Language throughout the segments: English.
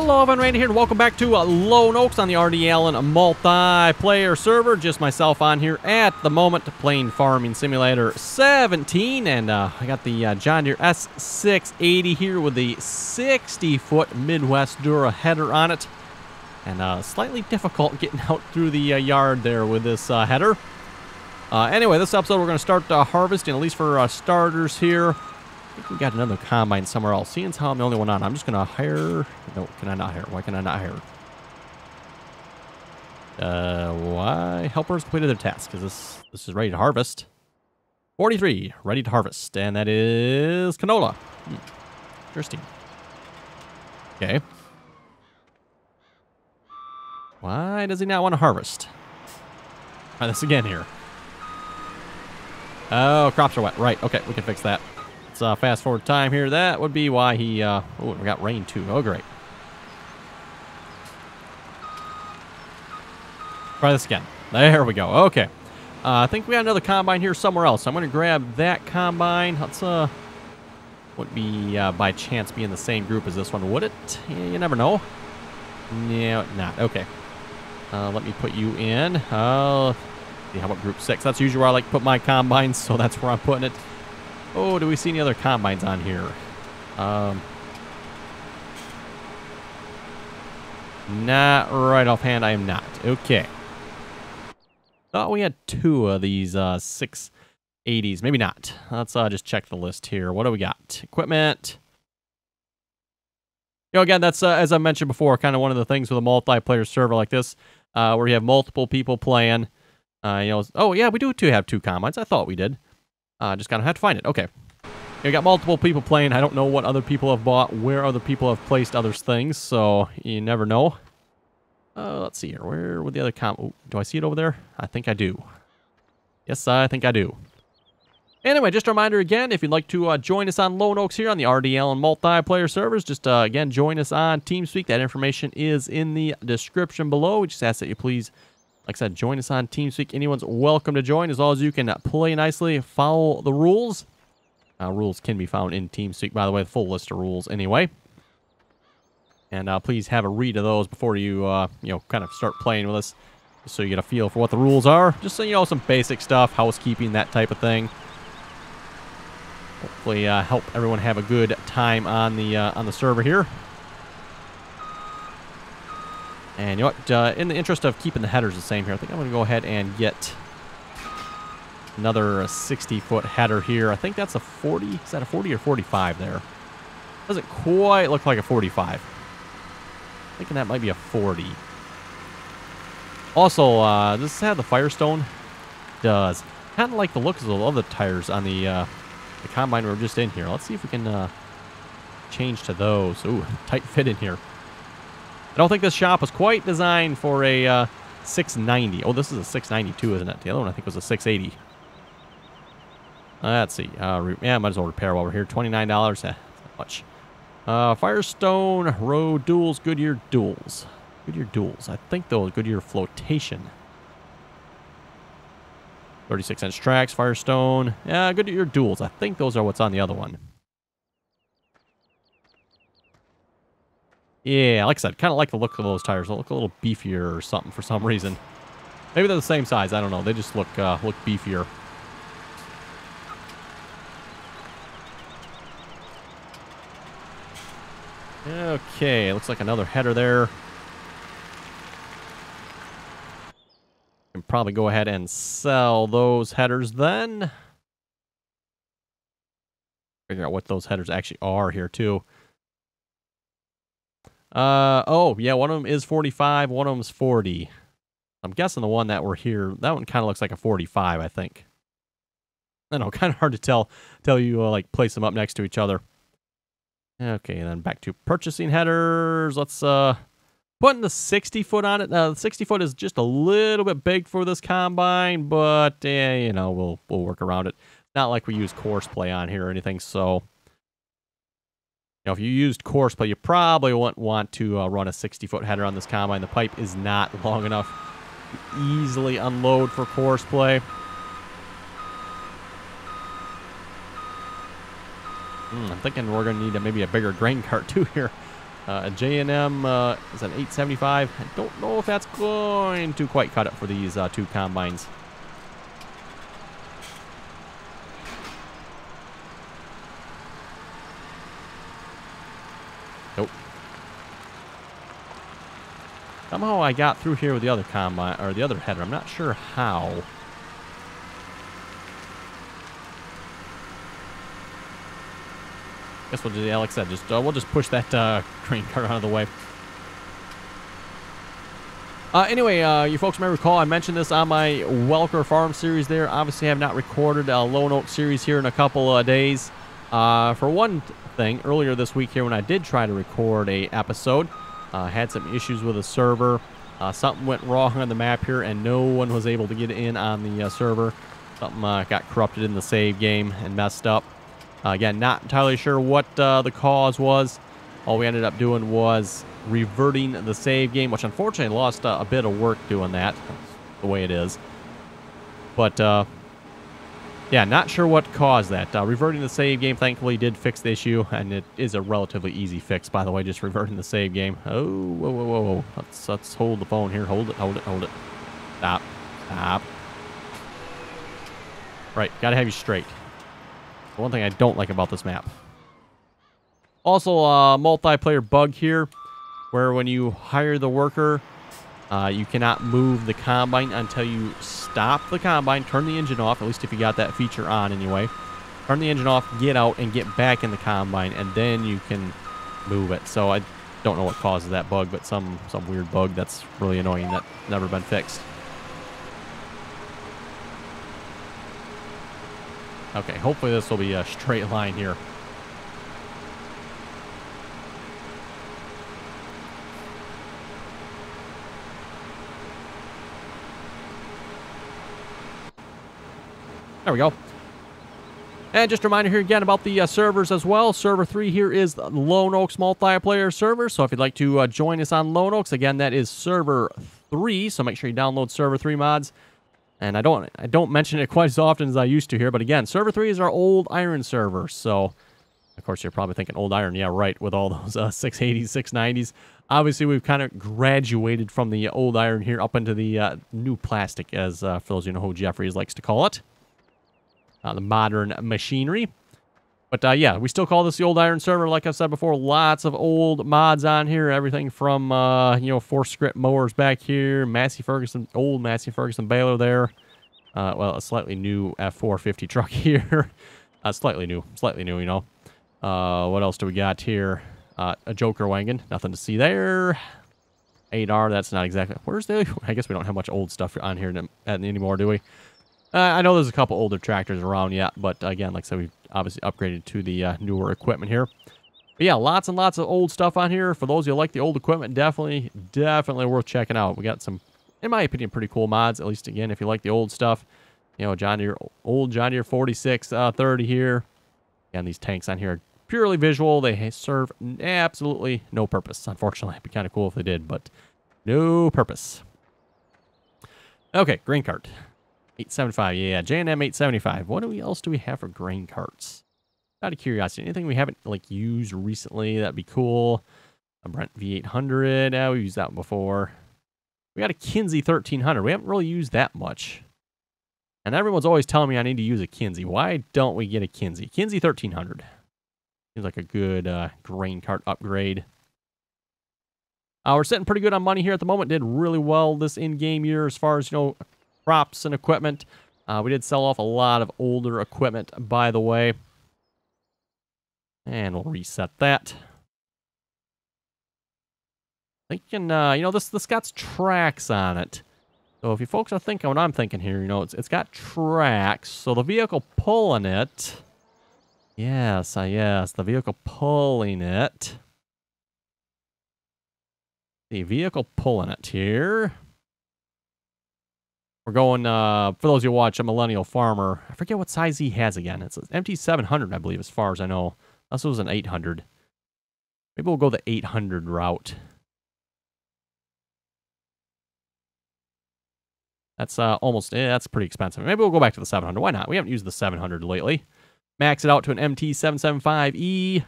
Hello, everyone, Randy here, and welcome back to Lone Oaks on the RDAllen multiplayer server. Just myself on here at the moment, playing Farming Simulator 17, and I got the John Deere S680 here with the 60-foot Midwest Dura header on it, and slightly difficult getting out through the yard there with this header. Anyway, this episode we're going to start harvesting, at least for starters here. I think we got another combine somewhere else. Seeing as how I'm the only one on, I'm just going to hire... No, can I not hire? Why can I not hire? Why? Helpers completed their task, because this is ready to harvest. 43, ready to harvest. And that is canola. Interesting. Okay. Why does he not want to harvest? Try this again here. Oh, crops are wet. Right, okay, we can fix that. Let's fast forward time here. That would be why he... oh, we got rain too. Oh, great. Try this again. There we go. Okay. I think we got another combine here somewhere else. I'm going to grab that combine. Let's, wouldn't be by chance be in the same group as this one, would it? Yeah, you never know. No, not. Okay. Let me put you in. See, how about group 6? That's usually where I like to put my combines, so that's where I'm putting it. Oh, do we see any other combines on here? Not right offhand, I am not. Okay. Thought we had 2 of these 680s. Maybe not. Let's just check the list here. What do we got? Equipment. You know, again, that's, as I mentioned before, kind of one of the things with a multiplayer server like this, where you have multiple people playing. You know, oh, yeah, we do have 2 combines. I thought we did. Just kind of have to find it. Okay. You got multiple people playing. I don't know what other people have bought, where other people have placed other things, so you never know. Let's see here. Where would the other oh, do I see it over there? I think I do. Yes, I think I do. Anyway, just a reminder again, if you'd like to join us on Lone Oaks here on the RDAllen multiplayer servers, just again, join us on TeamSpeak. That information is in the description below. We just ask that you please, like I said, join us on TeamSpeak. Anyone's welcome to join as long as you can play nicely, follow the rules. Rules can be found in TeamSpeak, by the way, the full list of rules anyway. And please have a read of those before you, you know, kind of start playing with us, just so you get a feel for what the rules are. Just so you know, some basic stuff, housekeeping, that type of thing. Hopefully help everyone have a good time on the server here. And you know what, in the interest of keeping the headers the same here, I think I'm going to go ahead and get another 60-foot header here. I think that's a 40. Is that a 40 or 45 there? Doesn't quite look like a 45. Thinking that might be a 40. Also, does this have the Firestone? Does. Kind of like the looks of the other tires on the combine we were just in here. Let's see if we can change to those. Ooh, tight fit in here. I don't think this shop was quite designed for a 690. Oh, this is a 692, isn't it? The other one I think was a 680. Let's see. Yeah, might as well repair while we're here. $29. That's not much. Firestone Road Duals, Goodyear Duals. Goodyear Duals. I think those Goodyear Flotation. 36-inch tracks, Firestone. Yeah, Goodyear Duals. I think those are what's on the other one. Yeah, like I said, kind of like the look of those tires. They look a little beefier or something for some reason. Maybe they're the same size. I don't know. They just look beefier. Okay, looks like another header there. Can probably go ahead and sell those headers then. Figure out what those headers actually are here too. Oh, yeah, one of them is 45, one of them's 40. I'm guessing the one that we're here, that one kind of looks like a 45, I think. I don't know, kind of hard to tell you, like, place them up next to each other. Okay, and then back to purchasing headers. Let's put in the 60-foot on it. The 60-foot is just a little bit big for this combine, but you know, we'll work around it. Not like we use course play on here or anything, so you know, if you used course play, you probably wouldn't want to run a 60-foot header on this combine. The pipe is not long enough to easily unload for course play. I'm thinking we're going to need maybe a bigger grain cart too here. J&M is an 875. I don't know if that's going to quite cut it for these two combines. Nope. Somehow I got through here with the other combine, or the other header. I'm not sure how. Guess we'll do, yeah, like I said, just we'll just push that grain cart out of the way. Anyway, you folks may recall I mentioned this on my Welker Farm series there. Obviously, I have not recorded a Lone Oak series here in a couple of days. For one thing, earlier this week here when I did try to record a episode, had some issues with the server. Something went wrong on the map here, and no one was able to get in on the server. Something got corrupted in the save game and messed up. Again, not entirely sure what the cause was. All we ended up doing was reverting the save game, which unfortunately lost a bit of work doing that. That's the way it is. But, yeah, not sure what caused that. Reverting the save game, thankfully, did fix the issue, and it is a relatively easy fix, by the way, just reverting the save game. Oh, whoa, whoa, whoa, whoa. Let's hold the phone here. Hold it, hold it, hold it. Stop. Stop. Right, gotta have you straight. One thing I don't like about this map. Also, a multiplayer bug here, where when you hire the worker, you cannot move the combine until you stop the combine, turn the engine off, at least if you got that feature on anyway. Turn the engine off, get out, and get back in the combine, and then you can move it. So I don't know what causes that bug, but some weird bug that's really annoying that's never been fixed. Okay, hopefully this will be a straight line here. There we go. And just a reminder here again about the servers as well. Server 3 here is the Lone Oaks multiplayer server. So if you'd like to join us on Lone Oaks, again, that is Server 3. So make sure you download Server 3 mods. And I don't mention it quite as often as I used to here, but again, Server 3 is our old iron server. So, of course, you're probably thinking old iron. Yeah, right, with all those 680s, 690s. Obviously, we've kind of graduated from the old iron here up into the new plastic, as for those of you know who Jeffries likes to call it. The modern machinery. But, yeah, we still call this the old iron server. Like I've said before, lots of old mods on here. Everything from, you know, 4-script mowers back here. Massey Ferguson, old Massey Ferguson baler there. Well, a slightly new F450 truck here. Slightly new, you know. What else do we got here? A Joker wagon. Nothing to see there. 8R, that's not exactly... Where's the... I guess we don't have much old stuff on here anymore, do we? I know there's a couple older tractors around yet, but again, like I said, we've obviously upgraded to the newer equipment here. But yeah, lots and lots of old stuff on here. For those who like the old equipment, definitely worth checking out. We got some, in my opinion, pretty cool mods. At least, again, if you like the old stuff. You know, old John Deere 4630 here. And these tanks on here are purely visual. They serve absolutely no purpose. Unfortunately, it'd be kind of cool if they did, but no purpose. Okay, grain cart. 875, yeah, J&M 875. What else do we have for grain carts? Out of curiosity, anything we haven't like used recently that'd be cool? A Brent V800, yeah, we've used that one before. We got a Kinsey 1300. We haven't really used that much. And everyone's always telling me I need to use a Kinsey. Why don't we get a Kinsey? Kinsey 1300. Seems like a good grain cart upgrade. We're sitting pretty good on money here at the moment. Did really well this in-game year as far as, you know, props and equipment. We did sell off a lot of older equipment, by the way. And we'll reset that. Thinking, you know, this got tracks on it. So if you folks are thinking what I'm thinking here, you know, it's got tracks. So the vehicle pulling it. Yes, yes, the vehicle pulling it. The vehicle pulling it here. We're going, for those who watch, a Millennial Farmer. I forget what size he has again. It's an MT700, I believe, as far as I know. Unless it was an 800. Maybe we'll go the 800 route. That's almost, that's pretty expensive. Maybe we'll go back to the 700. Why not? We haven't used the 700 lately. Max it out to an MT775E.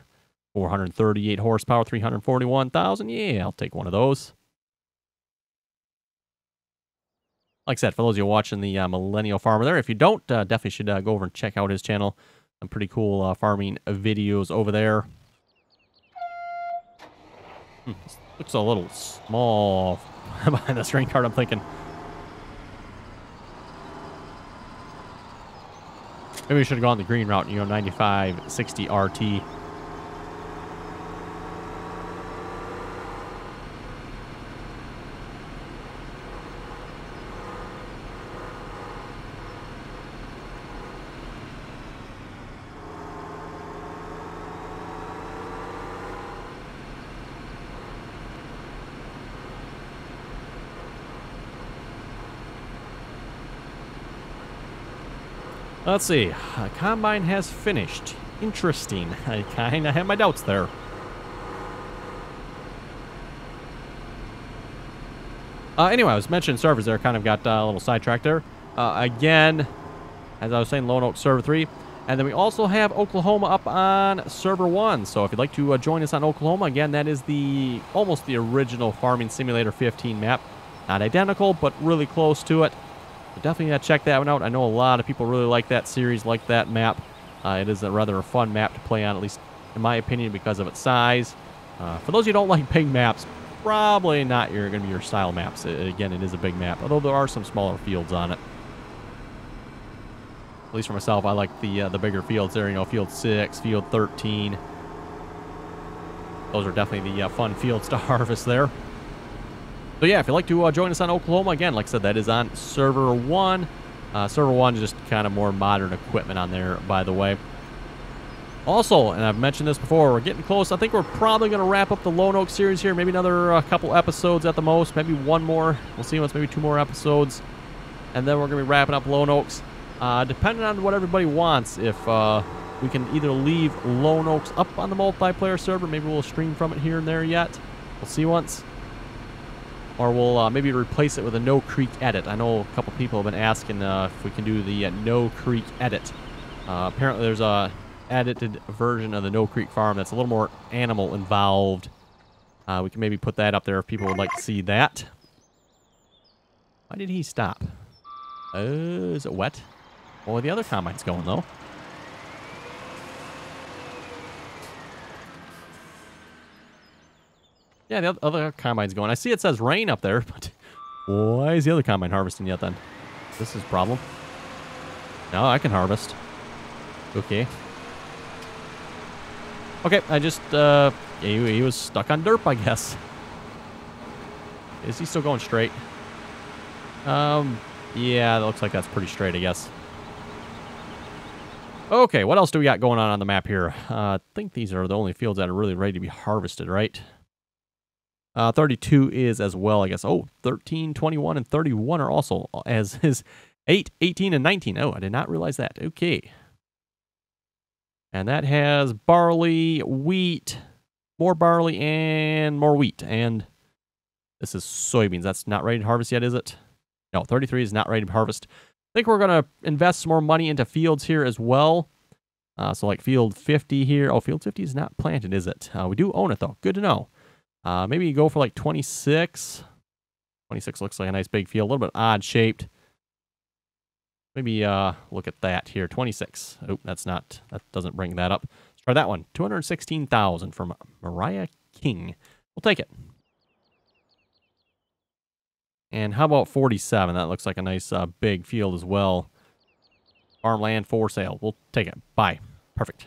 438 horsepower, 341,000. Yeah, I'll take one of those. Like I said, for those of you watching the Millennial Farmer there, if you don't, definitely should go over and check out his channel. Some pretty cool farming videos over there. This looks a little small behind the string cart, I'm thinking. Maybe we should have gone the green route, 9560 RT. Let's see. Combine has finished. Interesting. I kind of have my doubts there. Anyway, I was mentioning servers there. Kind of got a little sidetracked there. Again, as I was saying, Lone Oak Server 3. And then we also have Oklahoma up on Server 1. So if you'd like to join us on Oklahoma, again, that is almost the original Farming Simulator 15 map. Not identical, but really close to it. So definitely check that one out. I know a lot of people really like that series, like that map. It is a rather fun map to play on, at least in my opinion, because of its size. For those of you who don't like big maps, probably not going to be your style maps. Again, it is a big map, although there are some smaller fields on it. At least for myself, I like the bigger fields there. Field 6, Field 13. Those are definitely the fun fields to harvest there. So yeah, if you'd like to join us on Oklahoma, again, like I said, that is on Server 1. Server 1 is just kind of more modern equipment on there, by the way. Also, and I've mentioned this before, we're getting close. I think we're probably going to wrap up the Lone Oak series here. Maybe another couple episodes at the most. Maybe one more. We'll see what's maybe 2 more episodes. And then we're going to be wrapping up Lone Oaks. Depending on what everybody wants, if we can either leave Lone Oaks up on the multiplayer server, maybe we'll stream from it here and there yet. We'll see once. Or we'll maybe replace it with a No Creek edit. I know a couple people have been asking if we can do the No Creek edit. Apparently there's a edited version of the No Creek farm that's a little more animal involved. We can maybe put that up there if people would like to see that. Why did he stop? Is it wet? Well, the other combine's going, though. Yeah, the other combine's going. I see it says rain up there, but why is the other combine harvesting yet then? This is a problem. No, I can harvest. Okay. Okay, I just, he was stuck on derp, I guess. Is he still going straight? Yeah, that looks like that's pretty straight, I guess. Okay, what else do we got going on the map here? I think these are the only fields that are really ready to be harvested, right? 32 is as well, I guess. Oh, 13, 21, and 31 are also, as is 8, 18, and 19. Oh, I did not realize that. Okay. And that has barley, wheat, more barley, and more wheat. And this is soybeans. That's not ready to harvest yet, is it? No, 33 is not ready to harvest. I think we're going to invest some more money into fields here as well. So like field 50 here. Oh, field 50 is not planted, is it? We do own it, though. Good to know. Maybe you go for like 26. 26 looks like a nice big field. A little bit odd shaped. Maybe look at that here. 26. Oh, that's not. That doesn't bring that up. Let's try that one. 216,000 from Mariah King. We'll take it. And how about 47? That looks like a nice big field as well. Farmland for sale. We'll take it. Bye. Perfect.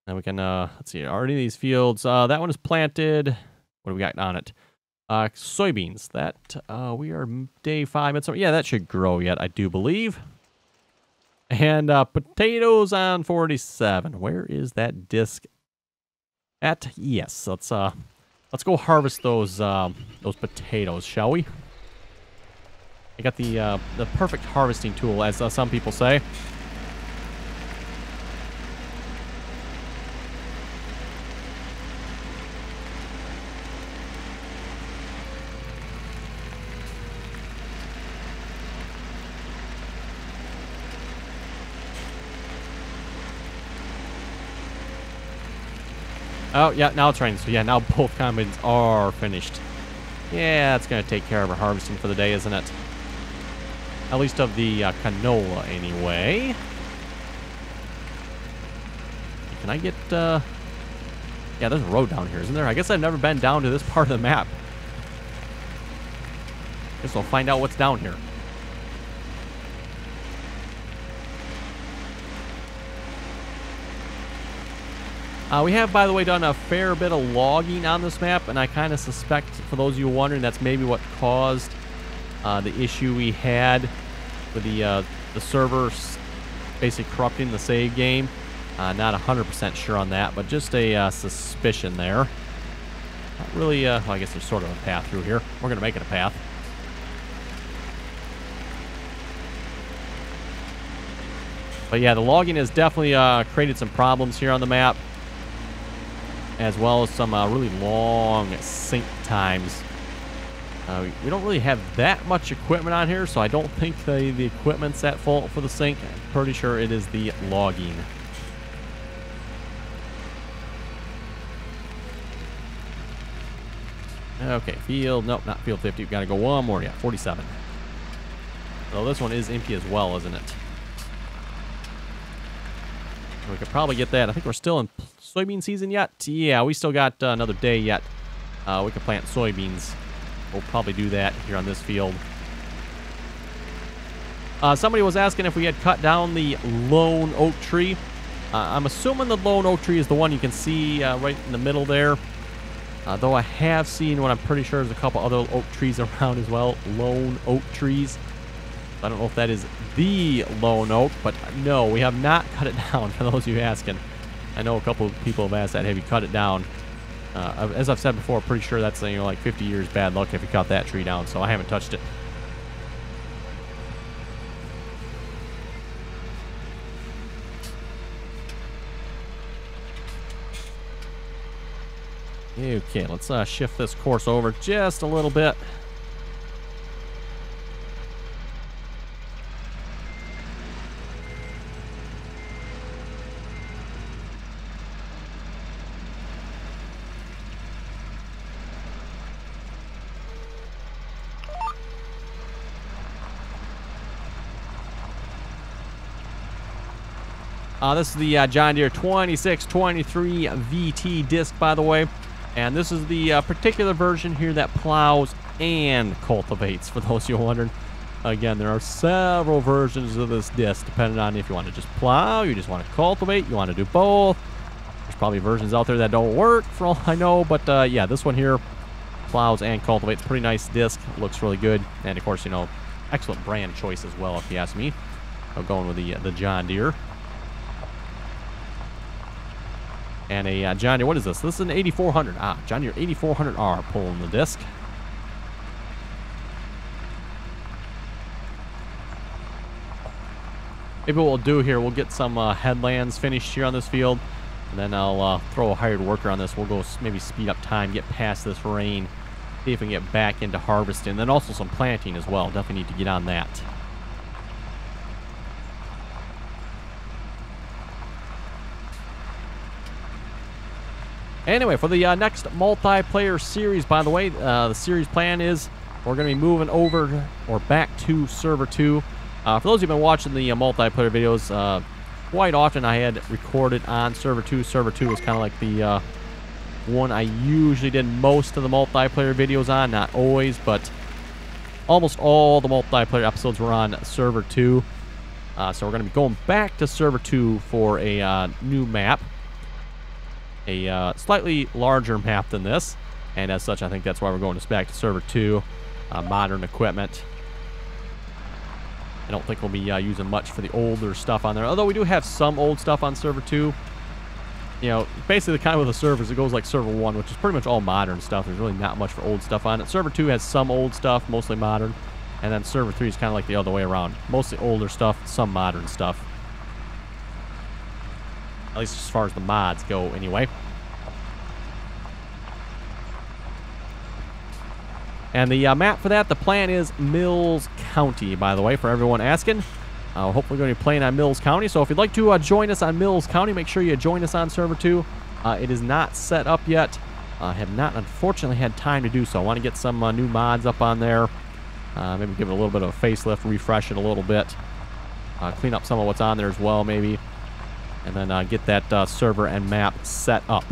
Now we can, let's see, already these fields. That one is planted. What do we got on it? Soybeans. That, we are day 5. Yeah, that should grow yet, I do believe. And potatoes on 47. Where is that disc at? Yes, let's go harvest those potatoes, shall we? I got the perfect harvesting tool, as some people say. Oh, yeah, now it's raining. So, yeah, now both combines are finished. Yeah, it's going to take care of our harvesting for the day, isn't it? At least of the canola, anyway. Can I get... Yeah, there's a road down here, isn't there? I guess I've never been down to this part of the map. Guess we'll find out what's down here. We have, by the way, done a fair bit of logging on this map, and I kind of suspect, for those of you wondering, that's maybe what caused the issue we had with the server basically corrupting the save game. Not 100% sure on that, but just a suspicion there. Not really, well, I guess there's sort of a path through here. We're going to make it a path. But yeah, the logging has definitely created some problems here on the map, as well as some really long sync times. We don't really have that much equipment on here, so I don't think the equipment's at fault for the sync. I'm pretty sure it is the logging. Okay, field, nope, not field 50. We've got to go one more, yeah, 47. So this one is empty as well, isn't it? We could probably get that. I think we're still in soybean season yet. Yeah, we still got another day yet. We can plant soybeans. We'll probably do that here on this field. Somebody was asking if we had cut down the lone oak tree. I'm assuming the lone oak tree is the one you can see right in the middle there. Though I have seen what I'm pretty sure there's a couple other oak trees around as well. Lone oak trees. I don't know if that is the lone oak, but no, we have not cut it down, for those of you asking. I know a couple of people have asked that, have you cut it down? As I've said before, pretty sure that's, you know, like 50 years bad luck if you cut that tree down, so I haven't touched it. Okay, let's shift this course over just a little bit. This is the John Deere 2623 VT disc, by the way. And this is the particular version here that plows and cultivates, for those of you wondering. Again, there are several versions of this disc, depending on if you want to just plow, you just want to cultivate, you want to do both. There's probably versions out there that don't work, for all I know. But yeah, this one here plows and cultivates. Pretty nice disc. Looks really good. And, of course, you know, excellent brand choice as well, if you ask me. I'm going with the John Deere. And a John Deere, what is this? This is an 8400. John Deere 8400R pulling the disc. Maybe what we'll do here, we'll get some headlands finished here on this field. And then I'll throw a hired worker on this. We'll go maybe speed up time, get past this rain. See if we can get back into harvesting. And then also some planting as well. Definitely need to get on that. Anyway, for the next multiplayer series, by the way, the series plan is we're going to be moving over or back to Server 2. For those who've been watching the multiplayer videos, quite often I had recorded on Server 2. Server 2 was kind of like the one I usually did most of the multiplayer videos on. Not always, but almost all the multiplayer episodes were on Server 2. So we're going to be going back to Server 2 for a new map. A slightly larger map than this, and as such I think that's why we're going back to Server 2. Modern equipment. I don't think we'll be using much for the older stuff on there, although we do have some old stuff on Server 2. You know, basically kind of with the servers, it goes like Server 1, which is pretty much all modern stuff. There's really not much for old stuff on it. Server 2 has some old stuff, mostly modern, and then Server 3 is kind of like the other way around. Mostly older stuff, some modern stuff. At least as far as the mods go, anyway. And the map for that, the plan is Mills County, by the way, for everyone asking. Hopefully we're going to be playing on Mills County. So if you'd like to join us on Mills County, make sure you join us on Server 2. It is not set up yet. I have not, unfortunately, had time to do so. I want to get some new mods up on there. Maybe give it a little bit of a facelift, refresh it a little bit. Clean up some of what's on there as well, maybe. And then get that server and map set up.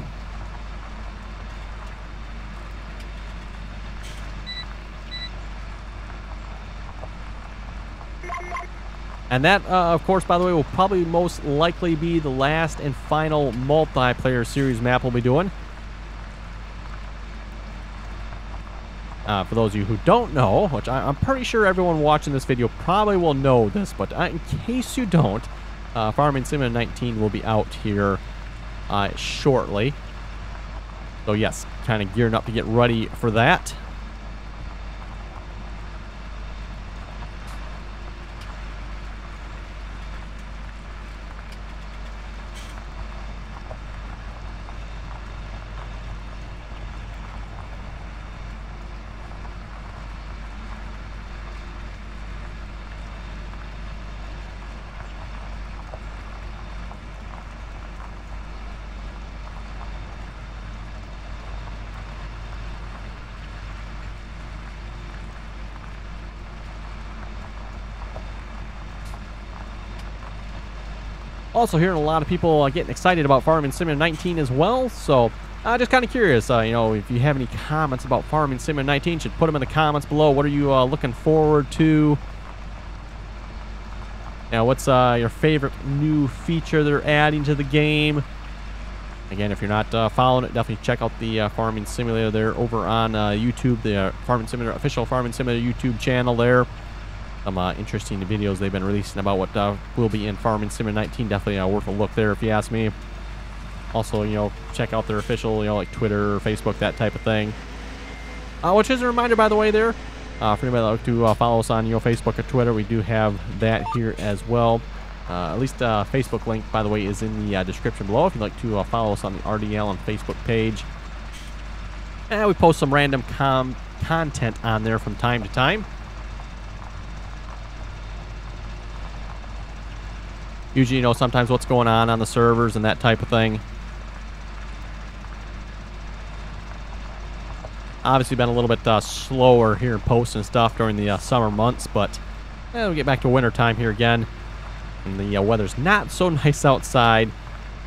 And that, of course, by the way, will probably most likely be the last and final multiplayer series map we'll be doing. For those of you who don't know, which I'm pretty sure everyone watching this video probably will know this, but in case you don't, Farming Simulator 19 will be out here shortly. So yes, kind of gearing up to get ready for that. Also hearing a lot of people getting excited about Farming Simulator 19 as well, so just kind of curious, you know, if you have any comments about Farming Simulator 19, should put them in the comments below. What are you looking forward to? Now, what's your favorite new feature they're adding to the game? Again, if you're not following it, definitely check out the Farming Simulator there over on YouTube, the Farming Simulator official Farming Simulator YouTube channel there. Some interesting videos they've been releasing about what will be in Farming Simulator 19. Definitely worth a look there if you ask me. Also, you know, check out their official, you know, like Twitter, Facebook, that type of thing. Which is a reminder, by the way, there, for anybody that like to follow us on, you know, Facebook or Twitter, we do have that here as well. At least Facebook link, by the way, is in the description below if you'd like to follow us on the RDAllen Facebook page. And we post some random content on there from time to time. Usually, you know, sometimes what's going on the servers and that type of thing. Obviously been a little bit slower here in posting stuff during the summer months, but we'll get back to winter time here again. And the weather's not so nice outside,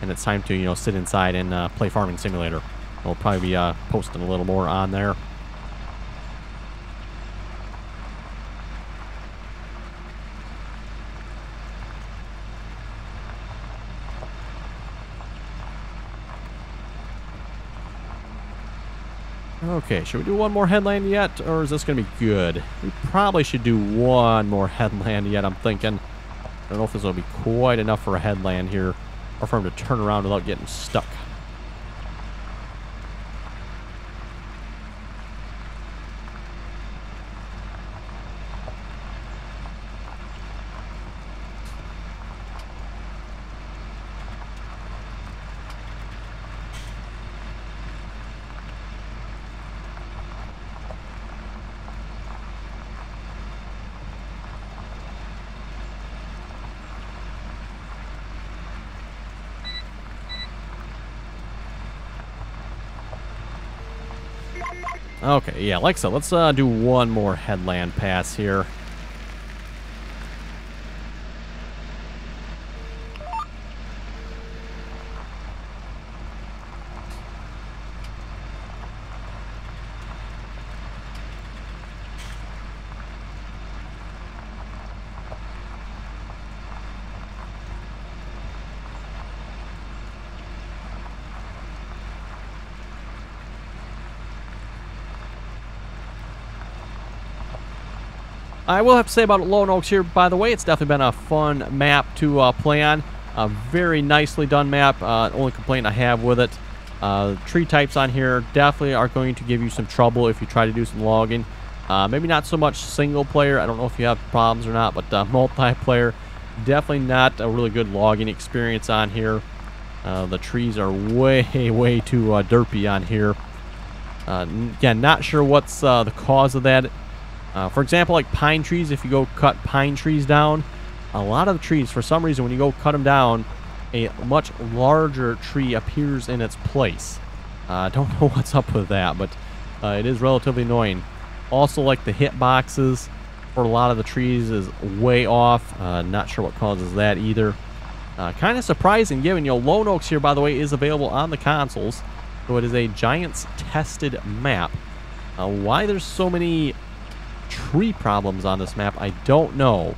and it's time to, you know, sit inside and play Farming Simulator. We'll probably be posting a little more on there. Okay, should we do one more headland yet, or is this going to be good? We probably should do one more headland yet, I'm thinking. I don't know if this will be quite enough for a headland here, or for him to turn around without getting stuck. Okay, yeah, like so. Let's do one more headland pass here. I will have to say about Lone Oaks here, by the way, it's definitely been a fun map to play on. A very nicely done map. Only complaint I have with it, tree types on here definitely are going to give you some trouble if you try to do some logging. Maybe not so much single player. I don't know if you have problems or not, but multiplayer, definitely not a really good logging experience on here. The trees are way too derpy on here. Again, not sure what's the cause of that. For example, like pine trees, if you go cut pine trees down, a lot of the trees, for some reason, when you go cut them down, a much larger tree appears in its place. Don't know what's up with that, but it is relatively annoying. Also, like the hit boxes for a lot of the trees is way off. Not sure what causes that either. Kind of surprising given, Lone Oaks here, by the way, is available on the consoles. So it is a Giants tested map. Why there's so many tree problems on this map, I don't know.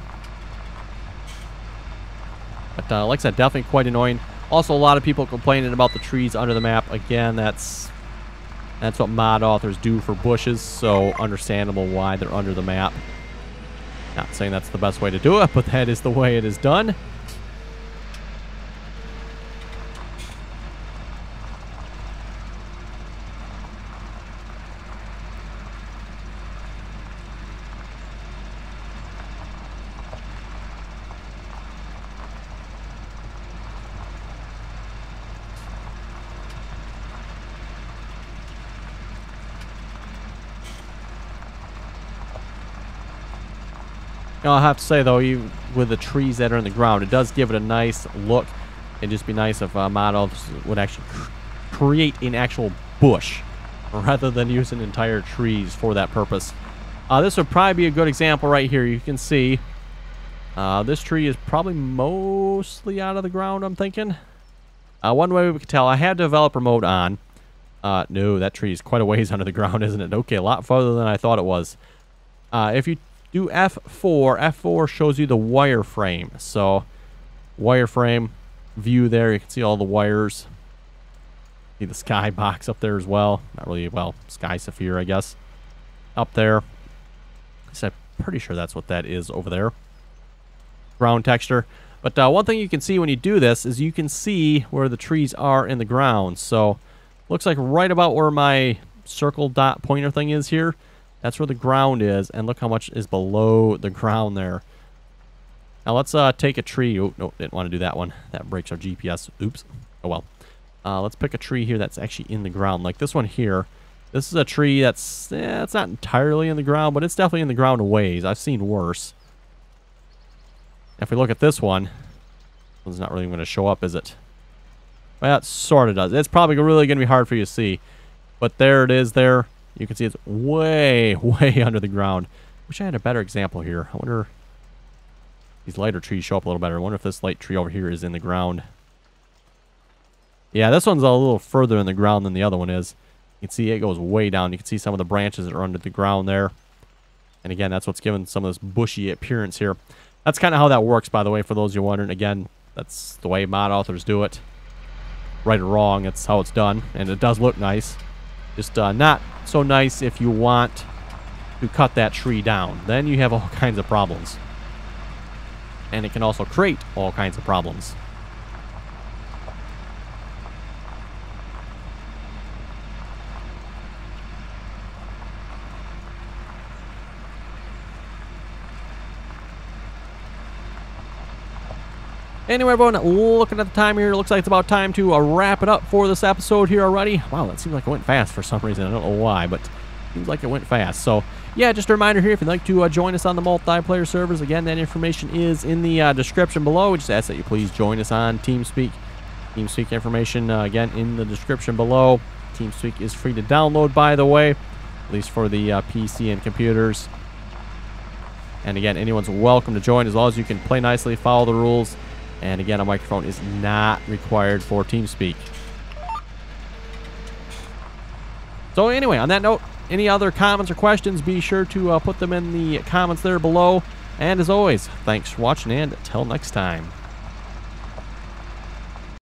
But like I said, definitely quite annoying. Also, a lot of people complaining about the trees under the map. Again, that's what mod authors do for bushes, so understandable why they're under the map. Not saying that's the best way to do it, but that is the way it is done. I have to say, though, even with the trees that are in the ground, it does give it a nice look. It'd just be nice if models would actually create an actual bush rather than using entire trees for that purpose. This would probably be a good example right here. You can see this tree is probably mostly out of the ground, I'm thinking. One way we can tell, I have developer mode on. No, that tree is quite a ways under the ground, isn't it? Okay, a lot farther than I thought it was. If you do F4. F4 shows you the wireframe. So, wireframe view there. You can see all the wires. See the sky box up there as well. Not really, well, sky sphere, I guess. Up there. So I'm pretty sure that's what that is over there. Ground texture. But one thing you can see when you do this is you can see where the trees are in the ground. So, looks like right about where my circle dot pointer thing is here. That's where the ground is, and look how much is below the ground there. Now let's take a tree. Oh, no, didn't want to do that one. That breaks our GPS. Oops. Oh well. Let's pick a tree here that's actually in the ground, like this one here. This is a tree that's, it's not entirely in the ground, but it's definitely in the ground a ways. I've seen worse. If we look at this one, it's not really going to show up, is it? Well, it sort of does. It's probably really going to be hard for you to see, but there it is there. You can see it's way, way under the ground. Wish I had a better example here. I wonder if these lighter trees show up a little better. I wonder if this light tree over here is in the ground. Yeah, this one's a little further in the ground than the other one is. You can see it goes way down. You can see some of the branches that are under the ground there. And again, that's what's giving some of this bushy appearance here. That's kind of how that works, by the way, for those you're wondering. Again, that's the way mod authors do it. Right or wrong, that's how it's done. And it does look nice. Just not so nice if you want to cut that tree down. Then you have all kinds of problems. And it can also create all kinds of problems. Anyway, everyone, looking at the time here, it looks like it's about time to wrap it up for this episode here already. Wow, that seems like it went fast for some reason. I don't know why, but it seems like it went fast. So, yeah, just a reminder here, if you'd like to join us on the multiplayer servers, again, that information is in the description below. We just ask that you please join us on TeamSpeak. TeamSpeak information, again, in the description below. TeamSpeak is free to download, by the way, at least for the PC and computers. And again, anyone's welcome to join as long as you can play nicely, follow the rules. And again, a microphone is not required for TeamSpeak. So anyway, on that note, any other comments or questions, be sure to put them in the comments there below. And as always, thanks for watching, and until next time.